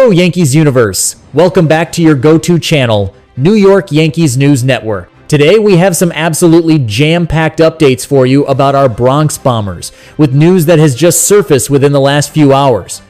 Hello, Yankees Universe. Welcome back to your go-to channel, New York Yankees News Network. Today, we have some absolutely jam-packed updates for you about our Bronx Bombers, with news that has just surfaced within the last few hours.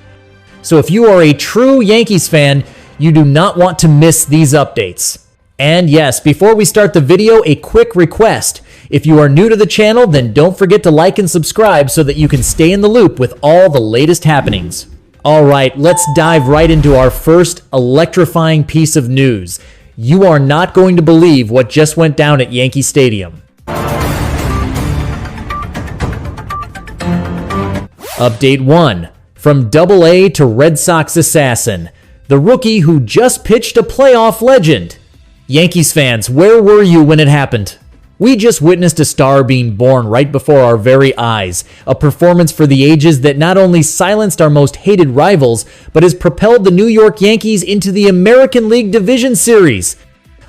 So if you are a true Yankees fan, you do not want to miss these updates. And yes, before we start the video, a quick request. If you are new to the channel, then don't forget to like and subscribe so that you can stay in the loop with all the latest happenings. All right, let's dive right into our first electrifying piece of news. You are not going to believe what just went down at Yankee Stadium. Update 1. From AA to Red Sox Assassin, the rookie who just pitched a playoff legend. Yankees fans, where were you when it happened? We just witnessed a star being born right before our very eyes, a performance for the ages that not only silenced our most hated rivals, but has propelled the New York Yankees into the American League Division Series.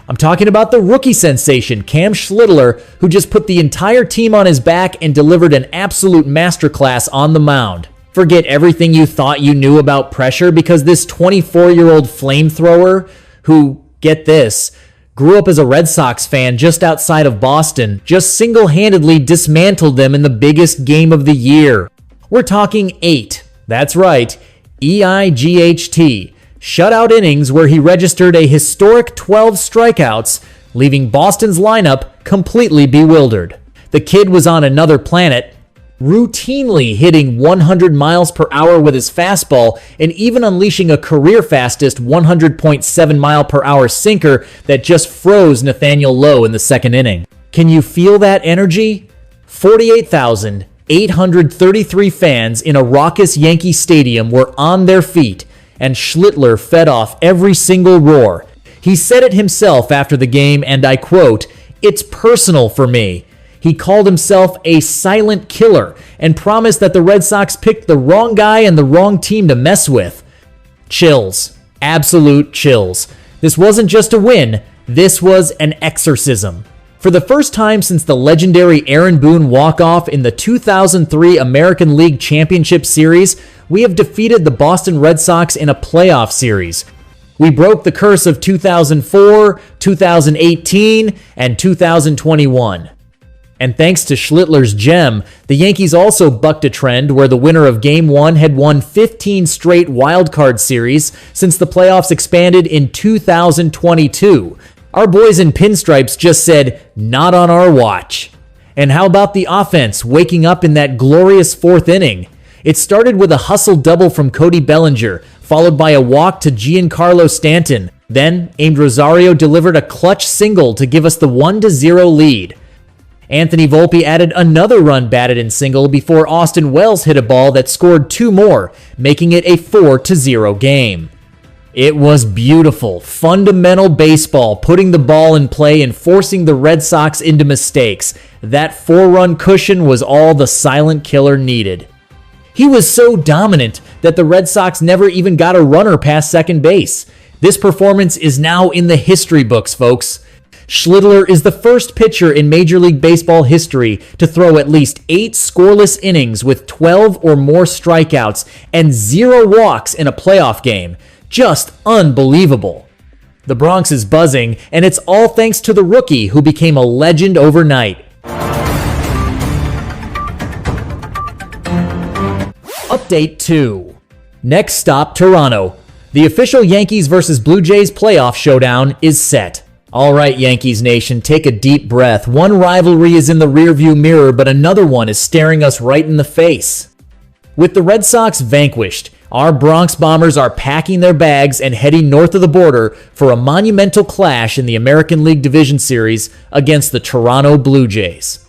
I'm talking about the rookie sensation, Cam Schlittler, who just put the entire team on his back and delivered an absolute masterclass on the mound. Forget everything you thought you knew about pressure, because this 24-year-old flamethrower, who, get this, grew up as a Red Sox fan just outside of Boston, just single-handedly dismantled them in the biggest game of the year. We're talking 8. That's right, EIGHT. Shutout innings where he registered a historic 12 strikeouts, leaving Boston's lineup completely bewildered. The kid was on another planet, routinely hitting 100 miles per hour with his fastball and even unleashing a career fastest 100.7 mile per hour sinker that just froze Nathaniel Lowe in the second inning. Can you feel that energy? 48,833 fans in a raucous Yankee Stadium were on their feet, and Schlitler fed off every single roar. He said it himself after the game, and I quote, "It's personal for me." He called himself a silent killer and promised that the Red Sox picked the wrong guy and the wrong team to mess with. Chills. Absolute chills. This wasn't just a win, this was an exorcism. For the first time since the legendary Aaron Boone walk-off in the 2003 American League Championship Series, we have defeated the Boston Red Sox in a playoff series. We broke the curse of 2004, 2018, and 2021. And thanks to Schlittler's gem, the Yankees also bucked a trend where the winner of Game 1 had won 15 straight wildcard series since the playoffs expanded in 2022. Our boys in pinstripes just said, "Not on our watch." And how about the offense waking up in that glorious fourth inning? It started with a hustle double from Cody Bellinger, followed by a walk to Giancarlo Stanton. Then, Amed Rosario delivered a clutch single to give us the 1-0 lead. Anthony Volpe added another run batted in single before Austin Wells hit a ball that scored 2 more, making it a 4-0 game. It was beautiful, fundamental baseball, putting the ball in play and forcing the Red Sox into mistakes. That 4-run cushion was all the silent killer needed. He was so dominant that the Red Sox never even got a runner past second base. This performance is now in the history books, folks. Schlitler is the first pitcher in Major League Baseball history to throw at least 8 scoreless innings with 12 or more strikeouts and 0 walks in a playoff game. Just unbelievable. The Bronx is buzzing, and it's all thanks to the rookie who became a legend overnight. Update 2. Next stop, Toronto. The official Yankees vs. Blue Jays playoff showdown is set. All right, Yankees Nation, take a deep breath. One rivalry is in the rearview mirror, but another one is staring us right in the face. With the Red Sox vanquished, our Bronx Bombers are packing their bags and heading north of the border for a monumental clash in the American League Division Series against the Toronto Blue Jays.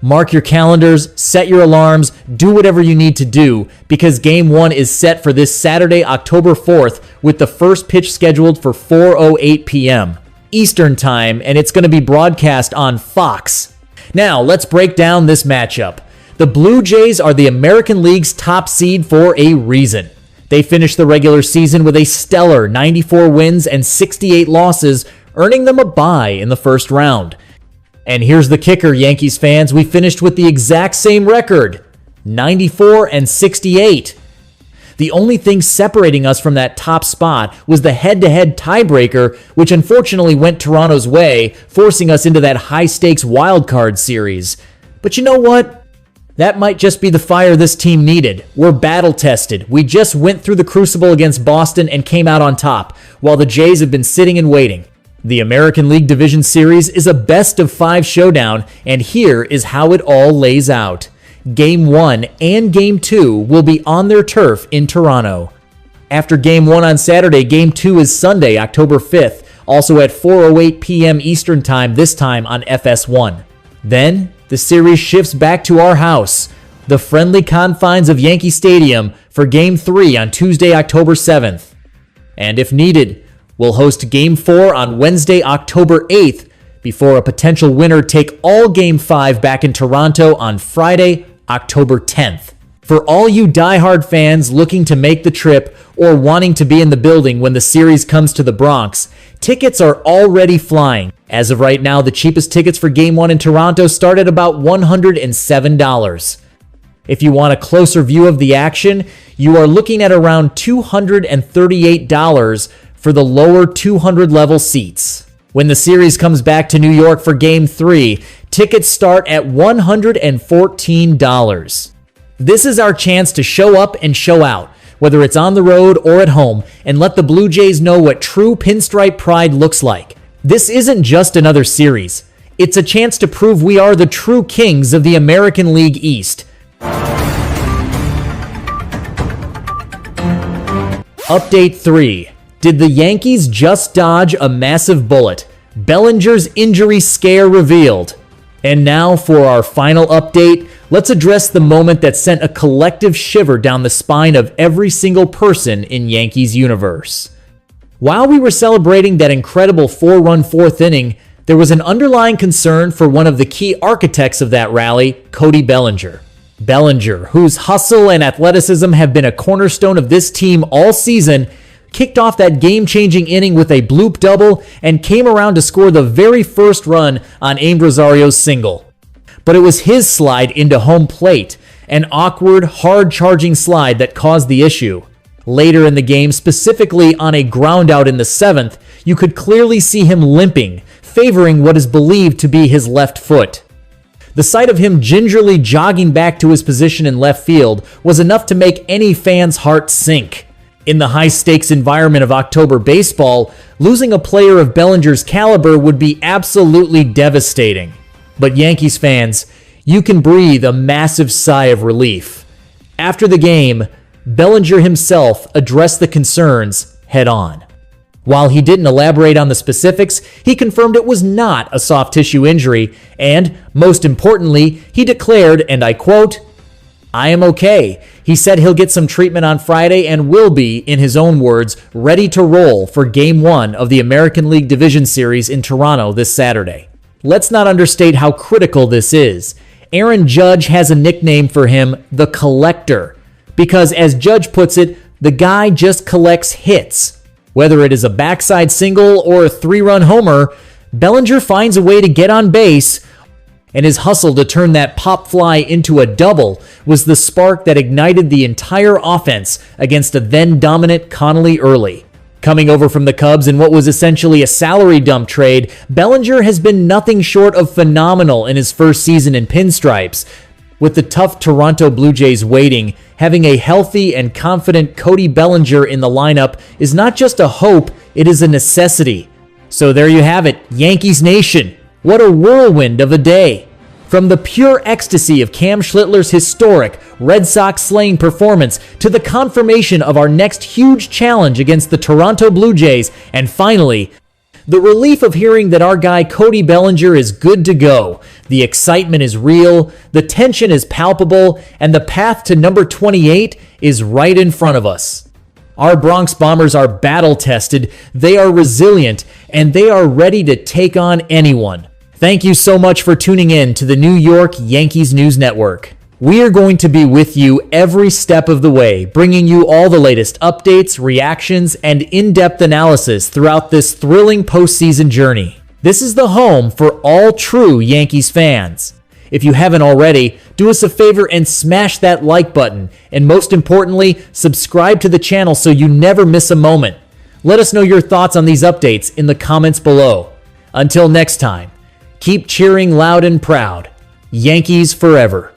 Mark your calendars, set your alarms, do whatever you need to do, because Game 1 is set for this Saturday, October 4th, with the first pitch scheduled for 4:08 p.m. Eastern Time, and it's going to be broadcast on Fox. Now, let's break down this matchup. The Blue Jays are the American League's top seed for a reason. They finished the regular season with a stellar 94 wins and 68 losses, earning them a bye in the first round. And here's the kicker, Yankees fans. We finished with the exact same record, 94 and 68. The only thing separating us from that top spot was the head-to-head tiebreaker, which unfortunately went Toronto's way, forcing us into that high-stakes wildcard series. But you know what? That might just be the fire this team needed. We're battle-tested. We just went through the crucible against Boston and came out on top, while the Jays have been sitting and waiting. The American League Division Series is a best-of-5 showdown, and here is how it all lays out. Game 1 and Game 2 will be on their turf in Toronto. After Game 1 on Saturday, Game 2 is Sunday, October 5th, also at 4:08 p.m. Eastern Time, this time on FS1. Then, the series shifts back to our house, the friendly confines of Yankee Stadium, for Game 3 on Tuesday, October 7th. And if needed, we'll host Game 4 on Wednesday, October 8th, before a potential winner take all Game 5 back in Toronto on Friday, October 10th. For all you diehard fans looking to make the trip or wanting to be in the building when the series comes to the Bronx, tickets are already flying. As of right now, the cheapest tickets for Game 1 in Toronto start at about $107. If you want a closer view of the action, you are looking at around $238 for the lower 200-level seats. When the series comes back to New York for Game 3, tickets start at $114. This is our chance to show up and show out, whether it's on the road or at home, and let the Blue Jays know what true pinstripe pride looks like. This isn't just another series. It's a chance to prove we are the true kings of the American League East. Update 3. Did the Yankees just dodge a massive bullet? Bellinger's injury scare revealed. And now for our final update, let's address the moment that sent a collective shiver down the spine of every single person in Yankees universe. While we were celebrating that incredible 4-run fourth inning, there was an underlying concern for one of the key architects of that rally, Cody Bellinger. Bellinger, whose hustle and athleticism have been a cornerstone of this team all season, kicked off that game-changing inning with a bloop double and came around to score the very first run on Amed Rosario's single. But it was his slide into home plate, an awkward, hard-charging slide that caused the issue. Later in the game, specifically on a ground out in the 7th, you could clearly see him limping, favoring what is believed to be his left foot. The sight of him gingerly jogging back to his position in left field was enough to make any fan's heart sink. In the high-stakes environment of October baseball, losing a player of Bellinger's caliber would be absolutely devastating. But Yankees fans, you can breathe a massive sigh of relief. After the game, Bellinger himself addressed the concerns head-on. While he didn't elaborate on the specifics, he confirmed it was not a soft tissue injury, and, most importantly, he declared, and I quote, "I am okay." He said he'll get some treatment on Friday and will be, in his own words, ready to roll for Game 1 of the American League Division Series in Toronto this Saturday. Let's not understate how critical this is. Aaron Judge has a nickname for him, the Collector, because as Judge puts it, the guy just collects hits. Whether it is a backside single or a 3-run homer, Bellinger finds a way to get on base, and his hustle to turn that pop fly into a double was the spark that ignited the entire offense against a then-dominant Connolly Early. Coming over from the Cubs in what was essentially a salary dump trade, Bellinger has been nothing short of phenomenal in his first season in pinstripes. With the tough Toronto Blue Jays waiting, having a healthy and confident Cody Bellinger in the lineup is not just a hope, it is a necessity. So there you have it, Yankees Nation. What a whirlwind of a day. From the pure ecstasy of Cam Schlittler's historic Red Sox slaying performance to the confirmation of our next huge challenge against the Toronto Blue Jays, and finally, the relief of hearing that our guy Cody Bellinger is good to go. The excitement is real, the tension is palpable, and the path to number 28 is right in front of us. Our Bronx Bombers are battle-tested, they are resilient, and they are ready to take on anyone. Thank you so much for tuning in to the New York Yankees News Network. We are going to be with you every step of the way, bringing you all the latest updates, reactions, and in-depth analysis throughout this thrilling postseason journey. This is the home for all true Yankees fans. If you haven't already, do us a favor and smash that like button. And most importantly, subscribe to the channel so you never miss a moment. Let us know your thoughts on these updates in the comments below. Until next time, keep cheering loud and proud. Yankees forever.